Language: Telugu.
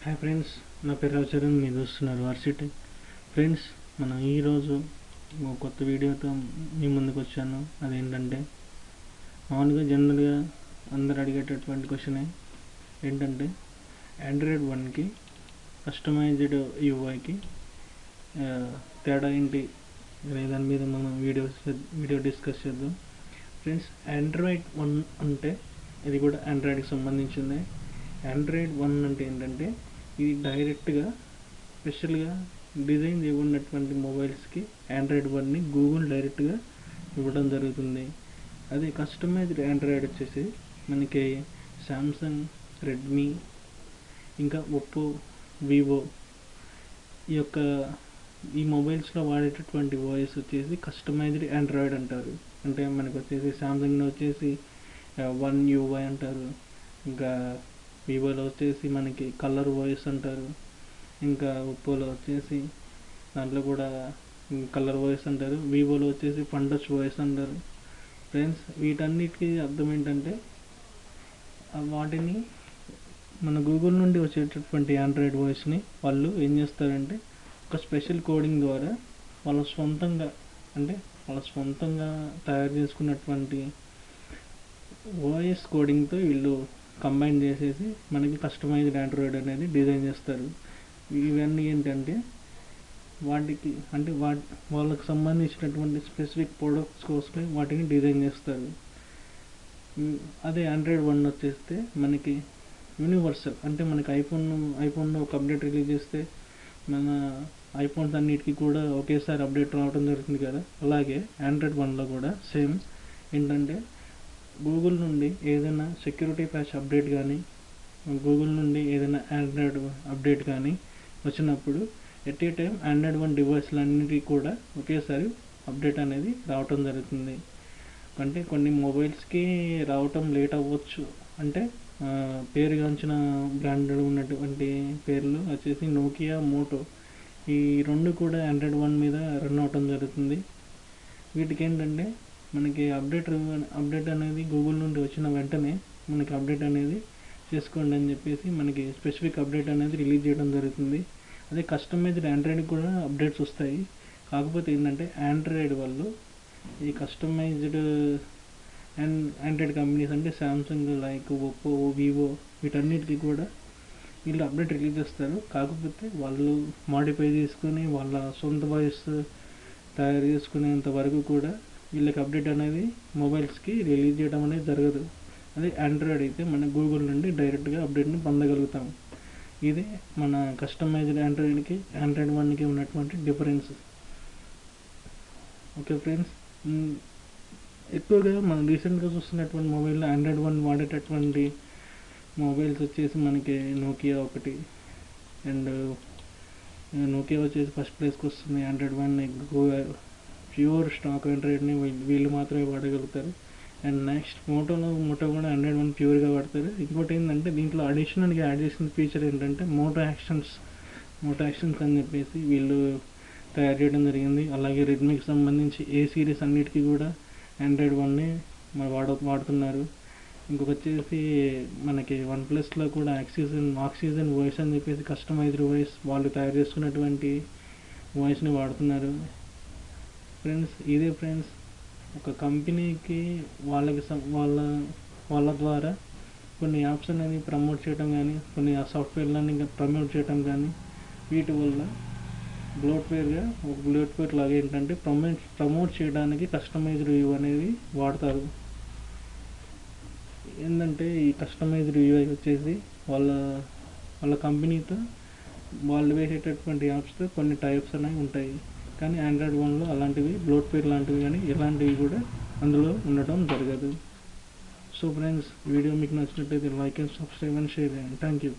హాయ్ ఫ్రెండ్స్, నా పేరు రవిచరణ్. మీరు చూస్తున్నారు వర్సిటీ. ఫ్రెండ్స్, మనం ఈరోజు కొత్త వీడియోతో మీ ముందుకు వచ్చాను. అదేంటంటే మామూలుగా జనరల్గా అందరు అడిగేటటువంటి క్వశ్చనే ఏంటంటే ఆండ్రాయిడ్ 1కి కస్టమైజ్డ్ యూఐకి తేడా ఏంటి అనే దాని మీద మనం వీడియో డిస్కస్ చేద్దాం. ఫ్రెండ్స్, ఆండ్రాయిడ్ 1 అంటే ఇది కూడా ఆండ్రాయిడ్కి సంబంధించిందే. ఆండ్రాయిడ్ 1 అంటే ఏంటంటే ఇది డైరెక్ట్గా స్పెషల్గా డిజైన్ చేయబడినటువంటి మొబైల్స్కి ఆండ్రాయిడ్ 1ని గూగుల్ డైరెక్ట్గా ఇవ్వడం జరుగుతుంది. అదే కస్టమైజ్డ్ ఆండ్రాయిడ్ వచ్చేసి మనకి శాంసంగ్, రెడ్మీ, ఇంకా ఒప్పో, వివో ఈ మొబైల్స్లో వాడేటటువంటి వాయిస్ వచ్చేసి కస్టమైజ్డ్ ఆండ్రాయిడ్ అంటారు. అంటే మనకు వచ్చేసి శాంసంగ్లో వచ్చేసి 1UI అంటారు, ఇంకా వివోలో వచ్చేసి మనకి కలర్ వాయిస్ అంటారు, ఇంకా ఒప్పోలో వచ్చేసి దాంట్లో కూడా కలర్ వాయిస్ అంటారు, వివోలో వచ్చేసి పంటచ్ వాయిస్ అంటారు. ఫ్రెండ్స్, వీటన్నిటికీ అర్థం ఏంటంటే వాటిని మన గూగుల్ నుండి వచ్చేటటువంటి ఆండ్రాయిడ్ వాయిస్ని వాళ్ళు ఏం చేస్తారంటే ఒక స్పెషల్ కోడింగ్ ద్వారా వాళ్ళ స్వంతంగా తయారు చేసుకున్నటువంటి వాయిస్ కోడింగ్తో వీళ్ళు కంబైన్ చేసేసి మనకి కస్టమైజ్డ్ ఆండ్రాయిడ్ అనేది డిజైన్ చేస్తారు. ఇవన్నీ ఏంటంటే వాళ్ళకి సంబంధించినటువంటి స్పెసిఫిక్ ప్రొడక్ట్స్ కోసమే వాటిని డిజైన్ చేస్తారు. అదే ఆండ్రాయిడ్ 1 వచ్చేస్తే మనకి యూనివర్సల్, అంటే మనకి ఐఫోన్లో ఒక అప్డేట్ రిలీజ్ చేస్తే మన ఐఫోన్స్ అన్నిటికీ కూడా ఒకేసారి అప్డేట్ రావడం జరుగుతుంది కదా. అలాగే ఆండ్రాయిడ్ 1లో కూడా సేమ్ ఏంటంటే గూగుల్ నుండి ఏదైనా సెక్యూరిటీ ప్యాచ్ అప్డేట్ కానీ, గూగుల్ నుండి ఏదైనా ఆండ్రాయిడ్ అప్డేట్ కానీ వచ్చినప్పుడు ఎట్ ఏ టైం ఆండ్రాయిడ్ 1 డివైస్లన్నిటికీ కూడా ఒకేసారి అప్డేట్ అనేది రావటం జరుగుతుంది. అంటే కొన్ని మొబైల్స్కి రావటం లేట్ అవ్వచ్చు. అంటే పేరుగాంచిన బ్రాండెడ్ ఉన్నటువంటి పేర్లు వచ్చేసి నోకియా, మోటో, ఈ రెండు కూడా ఆండ్రాయిడ్ 1 మీద రన్ అవటం జరుగుతుంది. వీటికి ఏంటంటే మనకి అప్డేట్ అనేది గూగుల్ నుండి వచ్చిన వెంటనే మనకి అప్డేట్ అనేది చేసుకోండి అని చెప్పేసి మనకి స్పెసిఫిక్ అప్డేట్ అనేది రిలీజ్ చేయడం జరుగుతుంది. అదే కస్టమైజ్డ్ ఆండ్రాయిడ్ కూడా అప్డేట్స్ వస్తాయి. కాకపోతే ఏంటంటే ఆండ్రాయిడ్ వాళ్ళు ఈ కస్టమైజ్డ్ ఆండ్రాయిడ్ కంపెనీస్ అంటే శాంసంగ్, లైక్ ఒప్పో, వివో వీటన్నిటికీ కూడా వీళ్ళు అప్డేట్ రిలీజ్ చేస్తారు. కాకపోతే వాళ్ళు మాడిఫై చేసుకుని వాళ్ళ సొంత వాయిస్ తయారు చేసుకునేంత వరకు కూడా వీళ్ళకి అప్డేట్ అనేది మొబైల్స్కి రిలీజ్ చేయడం అనేది జరగదు. అదే ఆండ్రాయిడ్ అయితే మన గూగుల్ నుండి డైరెక్ట్గా అప్డేట్ని పొందగలుగుతాం. ఇదే మన కస్టమైజ్డ్ ఆండ్రాయిడ్ 1కి ఉన్నటువంటి డిఫరెన్స్. ఓకే ఫ్రెండ్స్, ఎక్కువగా మనం రీసెంట్గా చూస్తున్నటువంటి మొబైల్లో ఆండ్రాయిడ్ 1 వాడేటటువంటి మొబైల్స్ వచ్చేసి మనకి నోకియా ఒకటి, అండ్ నోకియా వచ్చేసి ఫస్ట్ ప్లేస్కి వస్తుంది. ఆండ్రాయిడ్ 1 ప్యూర్ స్టాక్ ఆండ్రాయిడ్ని వీళ్ళు మాత్రమే వాడగలుగుతారు. అండ్ నెక్స్ట్ మోటో కూడా ఆండ్రాయిడ్ 1 ప్యూర్గా వాడతారు. ఇంకోటి ఏంటంటే దీంట్లో అడిషనల్గా యాడ్ చేసిన ఫీచర్ ఏంటంటే మోటో యాక్షన్స్ అని చెప్పేసి వీళ్ళు తయారు చేయడం జరిగింది. అలాగే రెడ్మీకి సంబంధించి ఏ సిరీస్ అన్నిటికీ కూడా ఆండ్రాయిడ్ 1ని వాడుతున్నారు. ఇంకొక వచ్చేసి మనకి వన్ప్లస్లో కూడా ఆక్సిజన్ వాయిస్ అని చెప్పేసి కస్టమైజ్డ్ వాయిస్ వాళ్ళు తయారు చేసుకున్నటువంటి వాయిస్ని వాడుతున్నారు. ఫ్రెండ్స్, ఇదే ఫ్రెండ్స్, ఒక కంపెనీకి వాళ్ళ ద్వారా కొన్ని యాప్స్ అనేది ప్రమోట్ చేయడం కానీ, కొన్ని సాఫ్ట్వేర్లని ప్రమోట్ చేయడం కానీ, వీటి వల్ల బ్లోట్వేర్ లాగా ఏంటంటే ప్రమోట్ చేయడానికి కస్టమైజ్డ్ వ్యూ అనేది వాడతారు. ఏంటంటే ఈ కస్టమైజ్డ్ వ్యూ వచ్చేసి వాళ్ళ కంపెనీతో వాళ్ళు వేసేటటువంటి యాప్స్తో కొన్ని టైప్స్ అనేవి ఉంటాయి. కానీ ఆండ్రాయిడ్ 1లో అలాంటివి బ్లోట్వేర్ లాంటివి కానీ ఎలాంటివి కూడా అందులో ఉండటం జరగదు. సో ఫ్రెండ్స్, వీడియో మీకు నచ్చినట్లయితే like and subscribe and share చేయండి. Thank you.